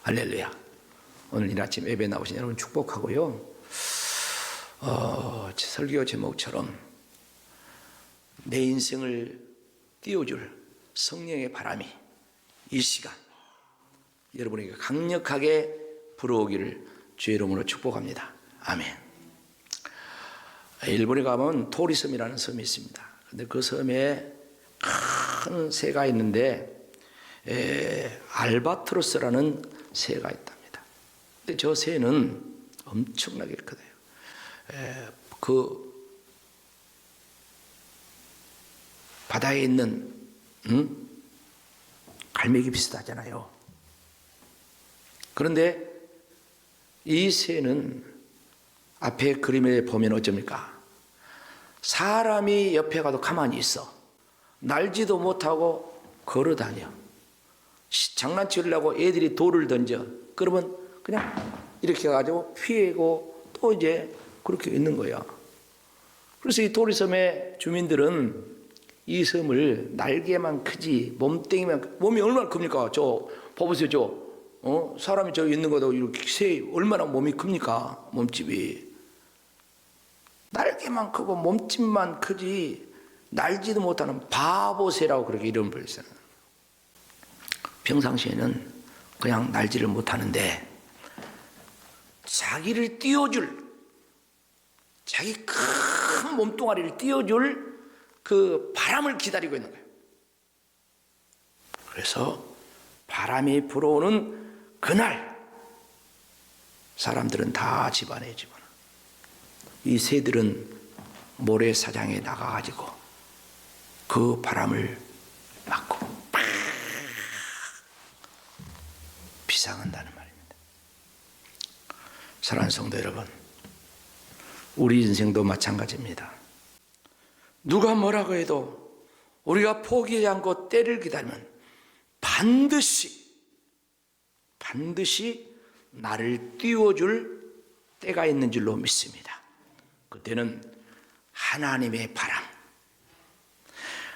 할렐루야. 오늘 이 아침 예배 나오신 여러분 축복하고요. 설교 제목처럼 내 인생을 띄워줄 성령의 바람이 이 시간 여러분에게 강력하게 불어오기를 주의 이름으로 축복합니다. 아멘. 일본에 가면 토리섬이라는 섬이 있습니다. 근데 그 섬에 큰 새가 있는데 알바트로스라는 새가 있답니다. 근데 저 새는 엄청나게 크대요. 그 바다에 있는 갈매기 비슷하잖아요. 그런데 이 새는 앞에 그림에 보면 어쩝니까? 사람이 옆에 가도 가만히 있어. 날지도 못하고 걸어 다녀. 장난치려고 애들이 돌을 던져. 그러면 그냥 이렇게 가지고 피하고 또 이제 그렇게 있는 거야. 그래서 이 토리섬의 주민들은 이 섬을 날개만 크지 몸뚱이만, 몸이 얼마나 큽니까? 저 봐보세요. 저 사람이 저 있는 거도 이렇게 새 얼마나 몸이 큽니까? 몸집이 날개만 크고 몸집만 크지 날지도 못하는 바보새라고 그렇게 이름을 불렀어요. 평상시에는 그냥 날지를 못하는데 자기를 띄워줄, 자기 큰 몸뚱아리를 띄워줄 그 바람을 기다리고 있는 거예요. 그래서 바람이 불어오는 그날 사람들은 다 집안에 집어넣어. 이 새들은 모래사장에 나가가지고 그 바람을 맞고 비상한다는 말입니다. 사랑하는 성도 여러분, 우리 인생도 마찬가지입니다. 누가 뭐라고 해도 우리가 포기하지 않고 때를 기다리면 반드시 나를 띄워줄 때가 있는 줄로 믿습니다. 그때는 하나님의 바람,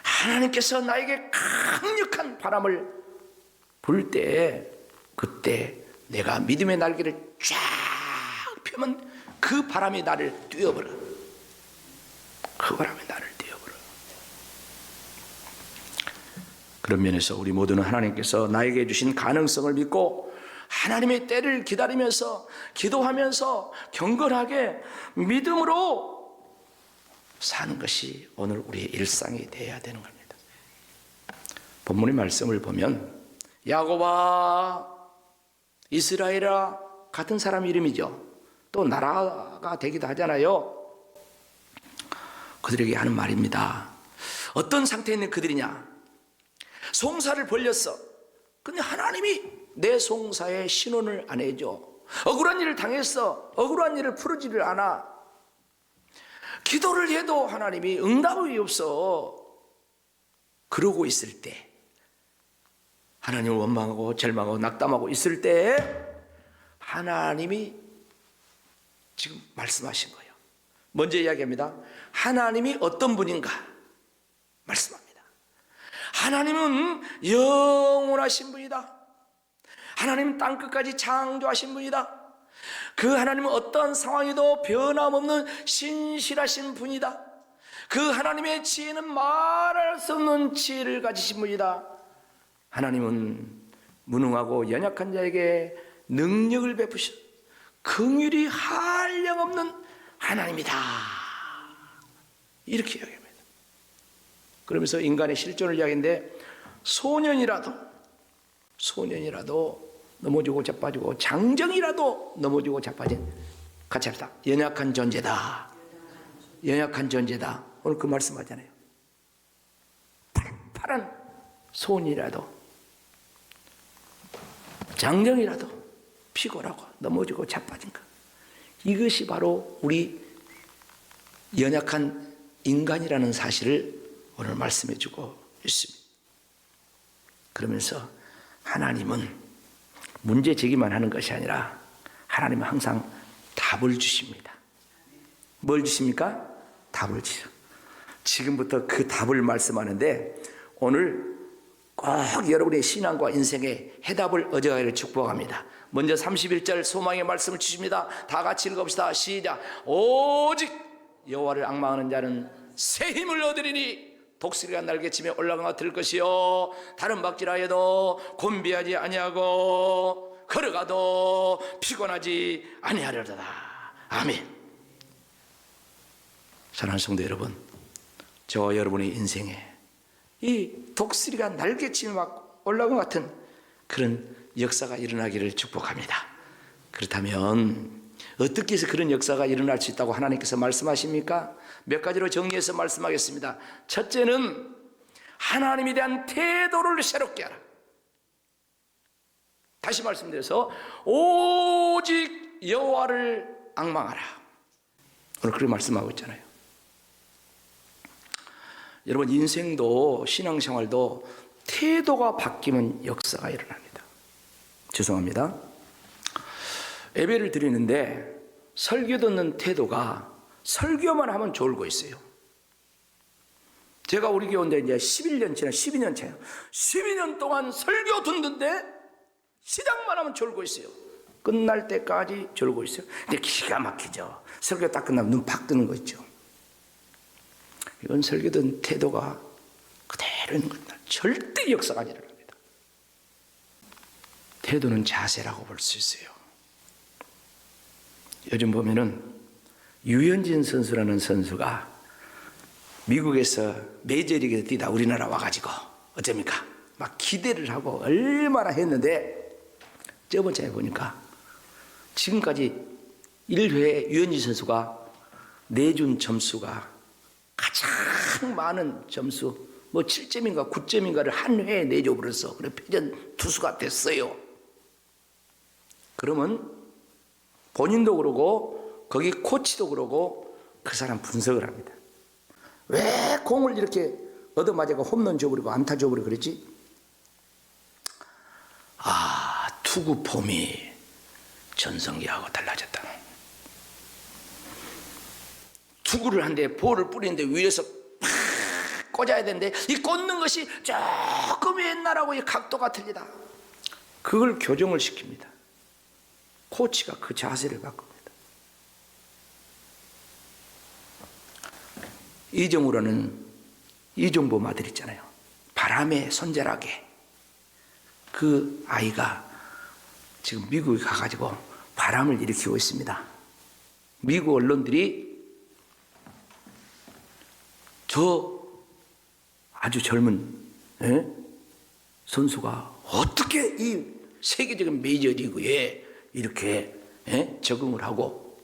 하나님께서 나에게 강력한 바람을 불 때에 그때 내가 믿음의 날개를 쫙 펴면 그 바람이 나를 띄워버려. 그 바람이 나를 띄워버려. 그런 면에서 우리 모두는 하나님께서 나에게 주신 가능성을 믿고 하나님의 때를 기다리면서 기도하면서 경건하게 믿음으로 사는 것이 오늘 우리의 일상이 되어야 되는 겁니다. 본문의 말씀을 보면 야곱아 이스라엘아 같은 사람 이름이죠. 또 나라가 되기도 하잖아요. 그들에게 하는 말입니다. 어떤 상태에 있는 그들이냐? 송사를 벌렸어. 근데 하나님이 내 송사에 신원을 안 해줘. 억울한 일을 당했어. 억울한 일을 풀어지를 않아. 기도를 해도 하나님이 응답이 없어. 그러고 있을 때, 하나님을 원망하고 절망하고 낙담하고 있을 때 하나님이 지금 말씀하신 거예요. 먼저 이야기합니다. 하나님이 어떤 분인가 말씀합니다. 하나님은 영원하신 분이다. 하나님은 땅끝까지 창조하신 분이다. 그 하나님은 어떤 상황에도 변함없는 신실하신 분이다. 그 하나님의 지혜는 말할 수 없는 지혜를 가지신 분이다. 하나님은 무능하고 연약한 자에게 능력을 베푸셔 긍휼이 한량없는 하나님이다. 이렇게 이야기합니다. 그러면서 인간의 실존을 이야기하는데 소년이라도 넘어지고 자빠지고 장정이라도 넘어지고 자빠진 같이 합시다. 연약한 존재다. 연약한 존재다. 오늘 그 말씀하잖아요. 팔팔한 소년이라도 장정이라도 피곤하고 넘어지고 자빠진 것, 이것이 바로 우리 연약한 인간이라는 사실을 오늘 말씀해 주고 있습니다. 그러면서 하나님은 문제 제기만 하는 것이 아니라 하나님은 항상 답을 주십니다. 뭘 주십니까? 답을 주셔. 지금부터 그 답을 말씀하는데 오늘 꼭 여러분의 신앙과 인생의 해답을 얻어가기를 축복합니다. 먼저 31절 소망의 말씀을 주십니다. 다 같이 읽읍시다. 시작. 오직 여호와를 앙망하는 자는 새 힘을 얻으리니 독수리가 날개치며 올라가 들 것이요 다른 박질하여도 곤비하지 아니하고 걸어가도 피곤하지 아니하리로다. 아멘. 사랑하는 성도 여러분, 저와 여러분의 인생에 이 독수리가 날개치며 막 올라온 것 같은 그런 역사가 일어나기를 축복합니다. 그렇다면 어떻게 해서 그런 역사가 일어날 수 있다고 하나님께서 말씀하십니까? 몇 가지로 정리해서 말씀하겠습니다. 첫째는 하나님에 대한 태도를 새롭게 하라. 다시 말씀드려서 오직 여호와를 앙망하라. 오늘 그렇게 말씀하고 있잖아요. 여러분, 인생도 신앙생활도 태도가 바뀌면 역사가 일어납니다. 죄송합니다. 예배를 드리는데 설교 듣는 태도가 설교만 하면 좋을 거 있어요. 제가 우리 교회인데 이제 11년 차예요. 12년 차예요. 12년 동안 설교 듣는데 시작만 하면 졸고 있어요. 끝날 때까지 졸고 있어요. 근데 기가 막히죠. 설교 딱 끝나면 눈 팍 뜨는 거 있죠. 이건 설교 듣는 태도가 그대로 있는 겁니다. 절대 역사가 일어납니다. 태도는 자세라고 볼 수 있어요. 요즘 보면은 유현진 선수라는 선수가 미국에서 메이저리그에 뛰다 우리나라 와가지고 어쩝니까? 막 기대를 하고 얼마나 했는데 저번 주에 보니까 지금까지 1회에 유현진 선수가 내준 점수가 가장 많은 점수 뭐 7점인가 9점인가를 한 회에 내줘버렸어. 그래 패전 투수가 됐어요. 그러면 본인도 그러고 거기 코치도 그러고 그 사람 분석을 합니다. 왜 공을 이렇게 얻어맞아가 홈런 줘버리고 안타 줘버리고 그랬지? 아, 투구 폼이 전성기하고 달라졌다. 투구를 하는데 볼을 뿌리는데 위에서 팍 꽂아야 되는데 이 꽂는 것이 조금 옛날하고 이 각도가 틀리다. 그걸 교정을 시킵니다. 코치가 그 자세를 바꿉니다. 이정우라는 이종범 아들 있잖아요. 바람의 손자락에 그 아이가 지금 미국에 가가지고 바람을 일으키고 있습니다. 미국 언론들이 저 아주 젊은 선수가 어떻게 이 세계적인 메이저리그에 이렇게 적응을 하고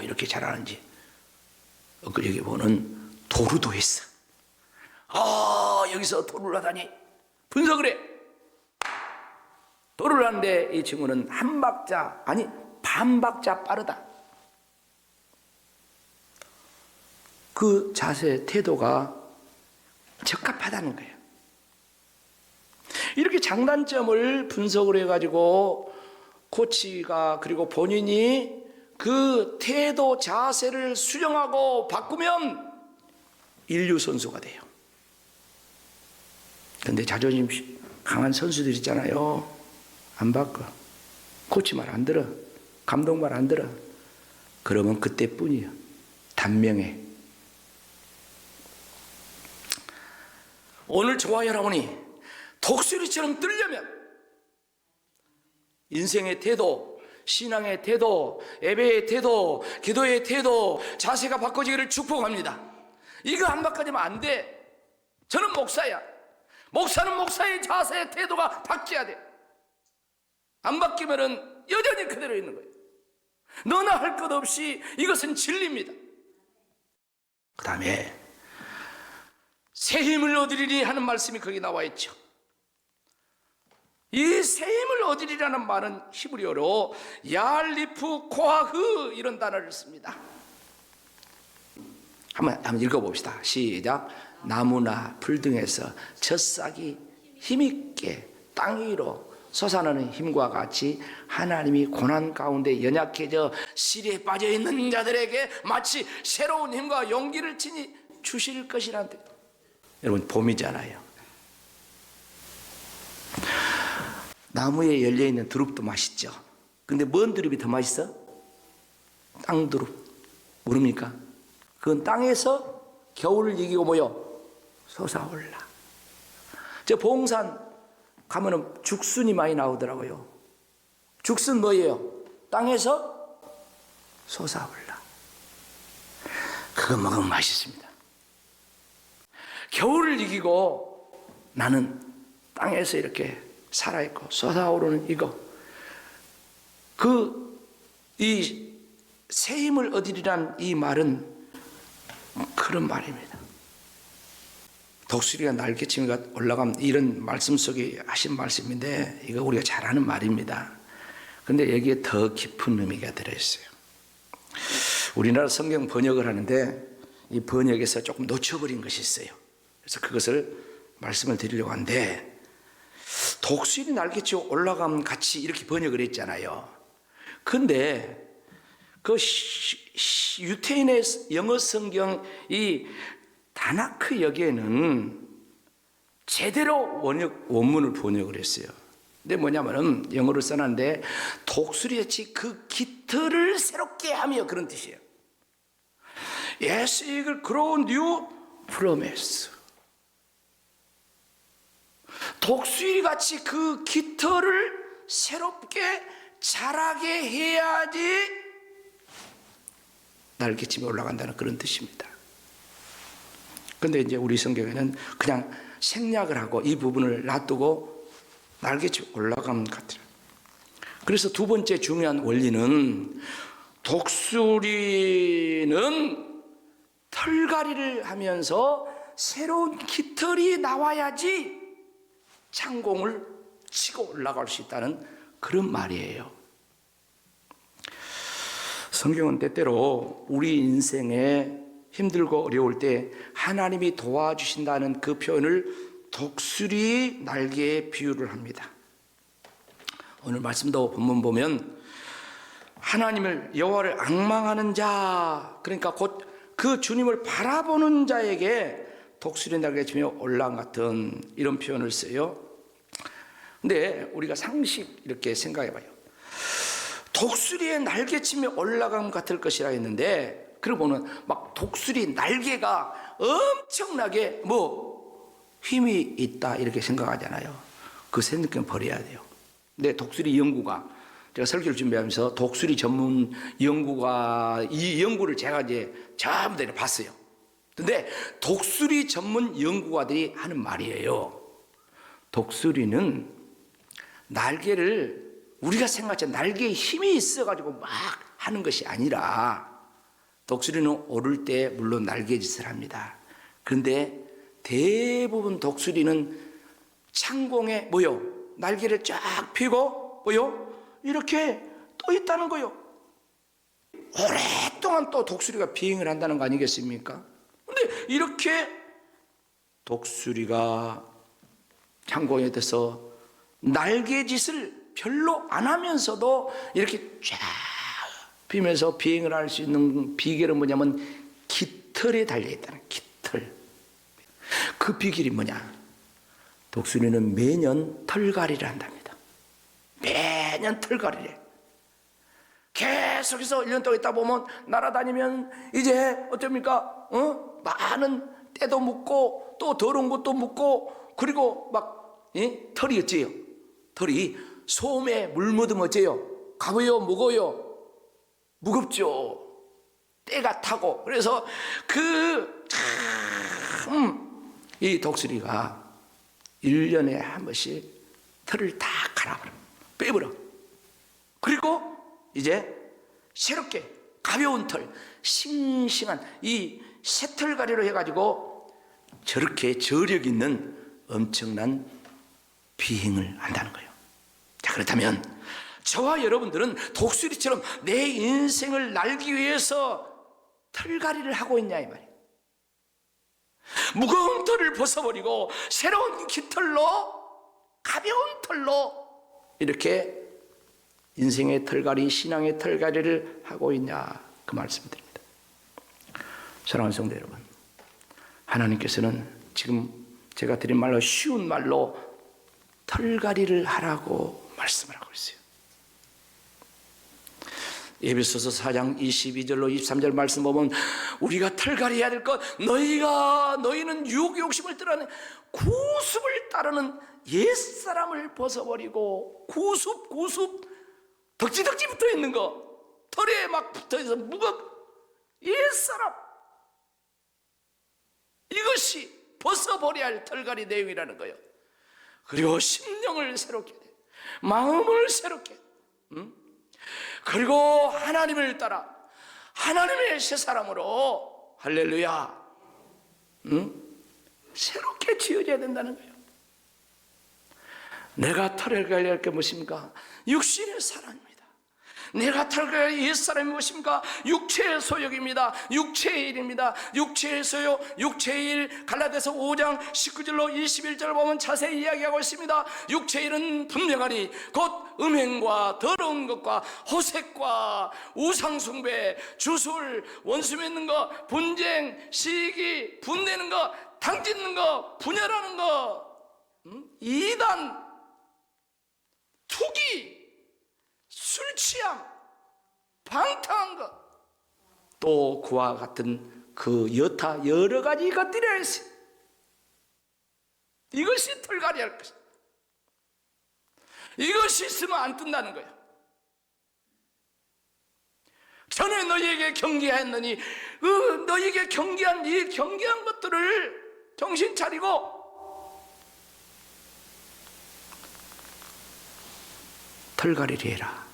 이렇게 잘하는지 여기 보는 도루도 했어. 여기서 도루를 하다니 분석을 해. 도루를 하는데 이 친구는 한 박자 아니 반 박자 빠르다. 그 자세 태도가 적합하다는 거예요. 이렇게 장단점을 분석을 해가지고 코치가 그리고 본인이 그 태도 자세를 수정하고 바꾸면 인류 선수가 돼요. 근데 자존심 강한 선수들 있잖아요. 안 바꿔. 코치 말 안 들어. 감독 말 안 들어. 그러면 그때뿐이야. 단명해. 오늘 저와 여러분이 독수리처럼 뜨려면 인생의 태도, 신앙의 태도, 예배의 태도, 기도의 태도, 자세가 바꿔지기를 축복합니다. 이거 안 바꿔지면 안 돼. 저는 목사야. 목사는 목사의 자세의 태도가 바뀌어야 돼. 안 바뀌면은 여전히 그대로 있는 거예요. 너나 할 것 없이 이것은 진리입니다. 그 다음에 새 힘을 얻으리니 하는 말씀이 거기 나와 있죠. 이 새 힘을 얻으리라는 말은 히브리어로 야알리프 코하흐 이런 단어를 씁니다. 한번 읽어봅시다. 시작. 나무나 풀 등에서 젖싹이 힘있게 땅 위로 솟아나는 힘과 같이 하나님이 고난 가운데 연약해져 실에 빠져있는 자들에게 마치 새로운 힘과 용기를 친히 주실 것이란데. 여러분 봄이잖아요. 나무에 열려있는 두릅도 맛있죠. 근데 뭔 두릅이 더 맛있어? 땅두릅. 모릅니까? 그건 땅에서 겨울을 이기고 뭐요? 솟아올라. 저 봉산 가면은 죽순이 많이 나오더라고요. 죽순 뭐예요? 땅에서 솟아올라. 그거 먹으면 맛있습니다. 겨울을 이기고 나는 땅에서 이렇게 살아있고 솟아오르는 이거, 이 새 힘을 얻으리란 이 말은 그런 말입니다. 독수리가 날개치미가 올라가면, 이런 말씀 속에 하신 말씀인데 이거 우리가 잘 아는 말입니다. 근데 여기에 더 깊은 의미가 들어있어요. 우리나라 성경 번역을 하는데 이 번역에서 조금 놓쳐버린 것이 있어요. 그래서 그것을 말씀을 드리려고 하는데, 독수리 날개치고 올라가면 같이 이렇게 번역을 했잖아요. 근데 그 유태인의 영어 성경 이 다나크 여기에는 제대로 원문을 번역을 했어요. 근데 뭐냐면은 영어를 써놨는데 독수리같이 그 깃털을 새롭게 하며, 그런 뜻이에요. Yes, eagle grow new promise. 독수리같이 그 깃털을 새롭게 자라게 해야지 날개치며 올라간다는 그런 뜻입니다. 그런데 이제 우리 성경에는 그냥 생략을 하고 이 부분을 놔두고 날개치며 올라가면 같아요. 그래서 두 번째 중요한 원리는, 독수리는 털갈이를 하면서 새로운 깃털이 나와야지 창공을 치고 올라갈 수 있다는 그런 말이에요. 성경은 때때로 우리 인생에 힘들고 어려울 때 하나님이 도와주신다는 그 표현을 독수리 날개에 비유를 합니다. 오늘 말씀도 본문 보면 하나님을, 여호와를 앙망하는 자, 그러니까 곧 그 주님을 바라보는 자에게 독수리 날개치며 올라간 같은 이런 표현을 써요. 근데 우리가 상식 이렇게 생각해 봐요. 독수리의 날개치며 올라감 같을 것이라 했는데, 그러고 보면 막 독수리 날개가 엄청나게 힘이 있다 이렇게 생각하잖아요. 그 생각은 버려야 돼요. 근데 독수리 연구가, 제가 설교를 준비하면서 독수리 전문 연구가, 이 연구를 제가 이제 전부 다 봤어요. 근데 독수리 전문 연구가들이 하는 말이에요. 독수리는 날개를, 우리가 생각하는 날개에 힘이 있어가지고 막 하는 것이 아니라, 독수리는 오를 때 물론 날개짓을 합니다. 그런데 대부분 독수리는 창공에 날개를 쫙 펴고 이렇게 떠 있다는 거요. 오랫동안 또 독수리가 비행을 한다는 거 아니겠습니까? 근데 이렇게 독수리가 창공에 대해서 날개짓을 별로 안 하면서도 이렇게 쫙 피면서 비행을 할 수 있는 비결은 뭐냐면 깃털에 달려있다는, 깃털. 그 비결이 뭐냐? 독수리는 매년 털갈이를 한답니다. 매년 털갈이를 해. 계속해서 1년 동안 있다 보면 날아다니면 이제 어쩝니까? 많은 때도 묻고 또 더러운 것도 묻고, 그리고 막 털이 어째요? 털이 솜에 물 묻으면 어째요? 가벼워요? 무거워요? 무겁죠. 때가 타고. 그래서 이 독수리가 1년에 한 번씩 털을 다 갈아버려, 빼버려. 그리고 이제 새롭게 가벼운 털, 싱싱한 이 새털갈이로 해가지고 저렇게 저력 있는 엄청난 비행을 한다는 거예요. 자, 그렇다면 저와 여러분들은 독수리처럼 내 인생을 날기 위해서 털갈이를 하고 있냐 이 말이에요. 무거운 털을 벗어버리고 새로운 깃털로, 가벼운 털로 이렇게 인생의 털갈이, 신앙의 털갈이를 하고 있냐, 그 말씀드립니다. 사랑하는 성도 여러분, 하나님께서는 지금 제가 드린 말로, 쉬운 말로 털갈이를 하라고 말씀을 하고 있어요. 에베소서 4장 22절로 23절 말씀 보면 우리가 털갈이해야 될 것, 너희는 유혹의 욕심을 따르는 구습을 따르는 옛사람을 벗어버리고, 구습 덕지 붙어 있는 거, 털에 막 붙어있어 옛사람, 이것이 벗어버려야 할 털갈이 내용이라는 거예요. 그리고 심령을 새롭게 돼, 마음을 새롭게, 그리고 하나님을 따라 하나님의 새 사람으로, 할렐루야, 새롭게 지어져야 된다는 거예요. 내가 털갈이해야 할 게 무엇입니까? 육신의 사랑입니다. 내가 털갈이해야 할 옛사람이 무엇입니까? 육체의 소욕입니다. 육체의 일입니다. 육체의 소욕, 육체의 일, 갈라디아서 5장 19절로 21절 보면 자세히 이야기하고 있습니다. 육체의 일은 분명하니 곧 음행과 더러운 것과 호색과 우상숭배, 주술, 원수 맺는 것, 분쟁, 시기, 분내는 것, 당짓는 것, 분열하는 것, 이단, 투기, 술취함, 방탕한 것, 또 그와 같은 그 여타 여러 가지 것들이 있어요. 이것이 털갈이해야 할 것이다. 이것이 있으면 안 뜬다는 거야. 전에 너희에게 경계하였느니 너희에게 경계한 이 경계한 것들을 정신 차리고 털갈이를 해라.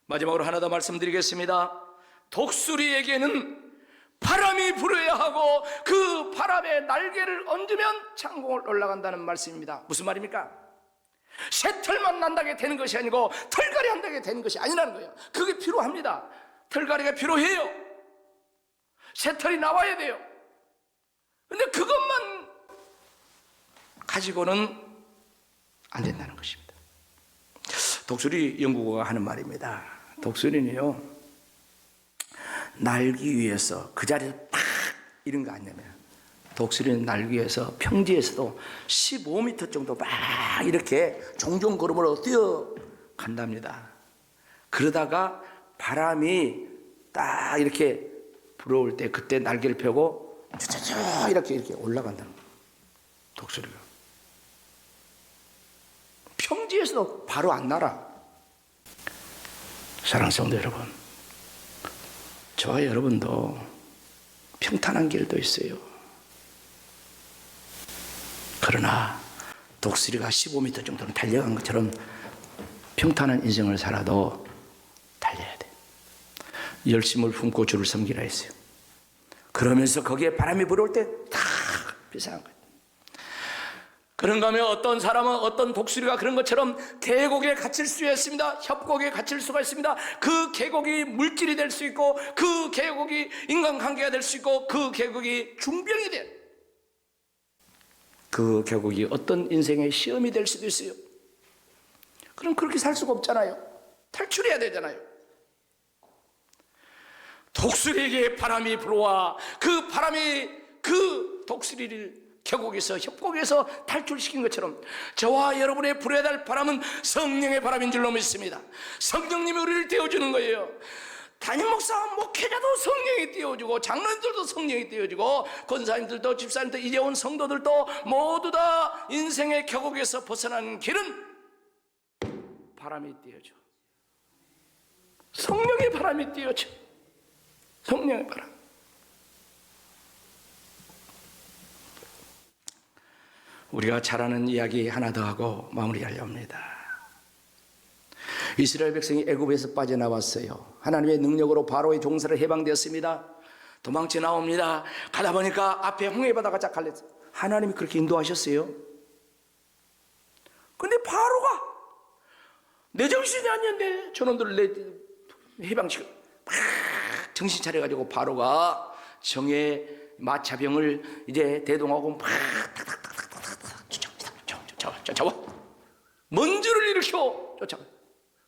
마지막으로 하나 더 말씀드리겠습니다. 독수리에게는 바람이 불어야 하고 그 바람에 날개를 얹으면 창공을 올라간다는 말씀입니다. 무슨 말입니까? 새털만 난다게 되는 것이 아니고 털갈이 한다게 되는 것이 아니라는 거예요. 그게 필요합니다. 털갈이가 필요해요. 새털이 나와야 돼요. 근데 그것만 가지고는 안 된다는 것입니다. 독수리 연구가가 하는 말입니다. 독수리는요, 날기 위해서 그 자리에서 팍 이런 거 아니냐면, 독수리는 날기 위해서 평지에서도 15m 정도 막 이렇게 종종 걸음으로 뛰어간답니다. 그러다가 바람이 딱 이렇게 불어올 때 그때 날개를 펴고 쭈쭈쭈 이렇게 올라간다는 거예요. 독수리가 평지에서도 바로 안 날아. 사랑하는 성도 여러분, 저와 여러분도 평탄한 길도 있어요. 그러나 독수리가 15m 정도는 달려간 것처럼 평탄한 인생을 살아도 달려야 돼. 열심을 품고 주를 섬기라 했어요. 그러면서 거기에 바람이 불어올 때 다 비상한 거예요. 그런가 하면 어떤 사람은 어떤 독수리가 그런 것처럼 계곡에 갇힐 수 있습니다. 협곡에 갇힐 수가 있습니다. 그 계곡이 물질이 될 수 있고, 그 계곡이 인간관계가 될 수 있고, 그 계곡이 중병이 돼. 그 계곡이 어떤 인생의 시험이 될 수도 있어요. 그럼 그렇게 살 수가 없잖아요. 탈출해야 되잖아요. 독수리에게 바람이 불어와 그 바람이 그 독수리를 계곡에서 협곡에서 탈출시킨 것처럼 저와 여러분의 불어야 될 바람은 성령의 바람인 줄로 믿습니다. 성령님이 우리를 떼어주는 거예요. 담임 목사, 목회자도 성령이 떼어주고, 장로님들도 성령이 떼어주고, 권사님들도, 집사님들, 이제 온 성도들도 모두 다 인생의 계곡에서 벗어나는 길은 바람이 떼어줘. 성령의 바람이 떼어줘. 성령의 바람. 우리가 잘 아는 이야기 하나 더 하고 마무리하려 합니다. 이스라엘 백성이 애굽에서 빠져나왔어요. 하나님의 능력으로 바로의 종살을 해방되었습니다. 도망쳐 나옵니다. 가다 보니까 앞에 홍해바다가 쫙 갈렸어요. 하나님이 그렇게 인도하셨어요. 근데 바로가 내 정신이 아니었는데 저놈들을 해방시켜 막 정신 차려가지고 바로가 정의 마차병을 이제 대동하고 막 쫓아와. 먼지를 일으켜 쫓아와.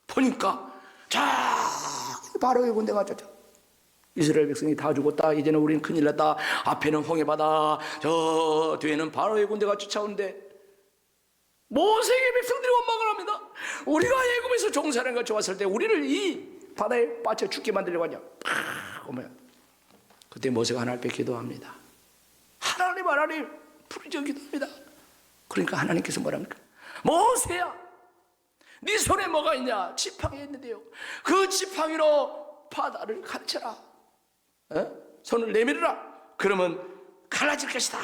보니까 자 바로의 군대가 쫓아와. 이스라엘 백성이 다 죽었다. 이제는 우리는 큰일 났다. 앞에는 홍해바다, 저 뒤에는 바로의 군대가 쫓아오는데 모세에게 백성들이 원망을 합니다. 우리가 애굽에서 종살이한 걸 좋았을 때 우리를 이 바다에 빠져 죽게 만들려고 하냐. 오면 그때 모세가 하나님 앞에 기도합니다. 하나님 부르짖어 기도합니다. 그러니까 하나님께서 뭐랍니까? 모세야, 네 손에 뭐가 있냐? 지팡이 있는데요, 그 지팡이로 바다를 가르쳐라. 손을 내밀어라. 그러면 갈라질 것이다.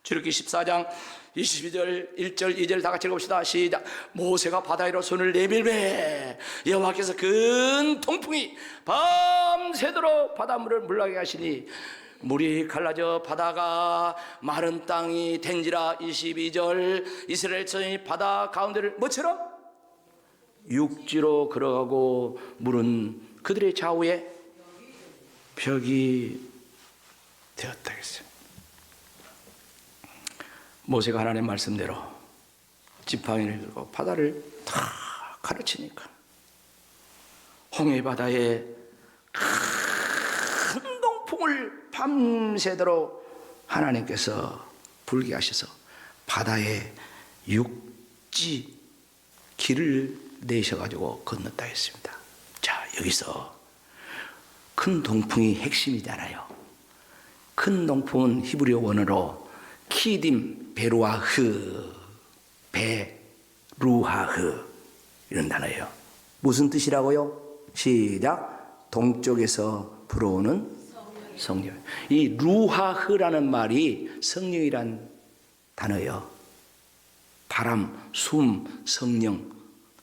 출애굽기 14장 22절 1절 2절 다 같이 읽어봅시다. 시작. 모세가 바다 위로 손을 내밀매 여호와께서 큰 통풍이 밤새도록 바닷물을 물나게 하시니 물이 갈라져 바다가 마른 땅이 된지라. 22절 이스라엘 천이 바다 가운데를 뭐처럼? 육지로 걸어가고 물은 그들의 좌우에 벽이 되었다 했어요. 모세가 하나님의 말씀대로 지팡이를 들고 바다를 다 가르치니까 홍해 바다에 큰 동풍을 밤새도록 하나님께서 불게 하셔서 바다에 육지 길을 내셔가지고 건넜다 했습니다. 자, 여기서 큰 동풍이 핵심이잖아요. 큰 동풍은 히브리어 원어로 키딤 베루아흐, 베루하흐 이런 단어예요. 무슨 뜻이라고요? 시작. 동쪽에서 불어오는 성령. 이 루하흐라는 말이 성령이란 단어예요. 바람, 숨, 성령,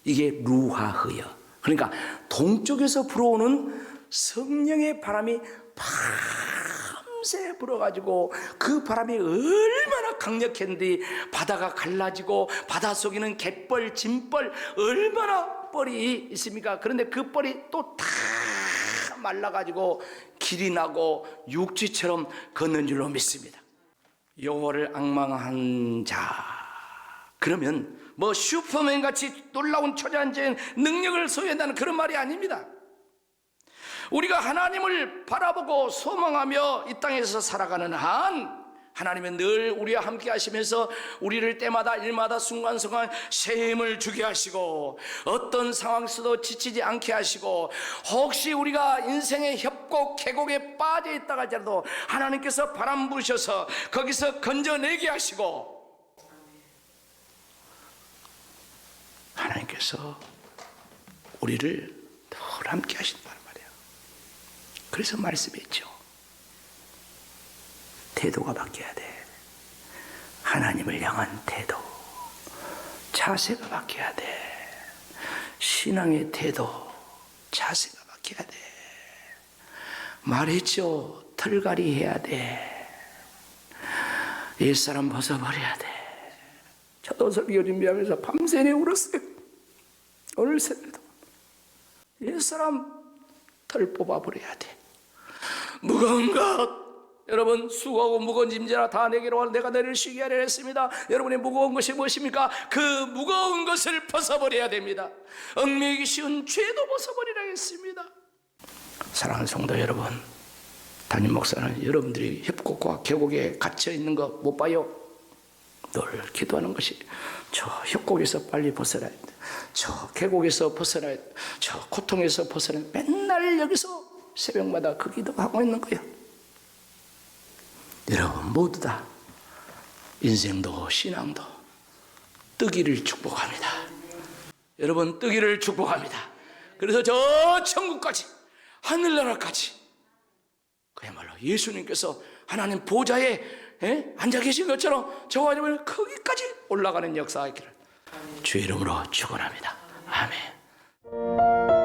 이게 루하흐예요. 그러니까 동쪽에서 불어오는 성령의 바람이 밤새 불어가지고 그 바람이 얼마나 강력했는데 바다가 갈라지고 바닷속에는 갯벌, 진벌 얼마나 뻘이 있습니까? 그런데 그 뻘이 또 다 말라가지고 길이 나고 육지처럼 걷는 줄로 믿습니다. 여호와를 앙망한 자, 그러면 뭐 슈퍼맨같이 놀라운 초자연적인 능력을 소유한다는 그런 말이 아닙니다. 우리가 하나님을 바라보고 소망하며 이 땅에서 살아가는 한 하나님은 늘 우리와 함께 하시면서 우리를 때마다 일마다 순간순간 새 힘을 주게 하시고 어떤 상황에서도 지치지 않게 하시고 혹시 우리가 인생의 협곡 계곡에 빠져 있다가 할지라도 하나님께서 바람 부으셔서 거기서 건져내게 하시고 하나님께서 우리를 늘 함께 하신단 말이에요. 그래서 말씀했죠. 태도가 바뀌어야 돼. 하나님을 향한 태도, 자세가 바뀌어야 돼. 신앙의 태도, 자세가 바뀌어야 돼. 말했죠. 털갈이 해야 돼. 옛사람 벗어버려야 돼. 저도 설교 준비하면서 밤새내 울었어요. 오늘 새벽에도 옛사람 털 뽑아버려야 돼. 무거운 것, 여러분, 수고하고 무거운 짐지라 다 내게로 와 내가 너를 쉬게 하려 했습니다. 여러분의 무거운 것이 무엇입니까? 그 무거운 것을 벗어버려야 됩니다. 얽매이기 쉬운 죄도 벗어버리라 했습니다. 사랑하는 성도 여러분, 담임 목사는 여러분들이 협곡과 계곡에 갇혀 있는 거 못 봐요? 늘 기도하는 것이 저 협곡에서 빨리 벗어나야 돼, 저 계곡에서 벗어나야 돼, 저 고통에서 벗어나야 돼. 맨날 여기서 새벽마다 그 기도하고 있는 거예요. 여러분 모두 다 인생도 신앙도 뜨기를 축복합니다. 여러분 뜨기를 축복합니다. 그래서 저 천국까지, 하늘나라까지, 그야말로 예수님께서 하나님 보좌에 앉아 계신 것처럼 저와 여러분 거기까지 올라가는 역사가 있기를 주 이름으로 축원합니다. 아멘.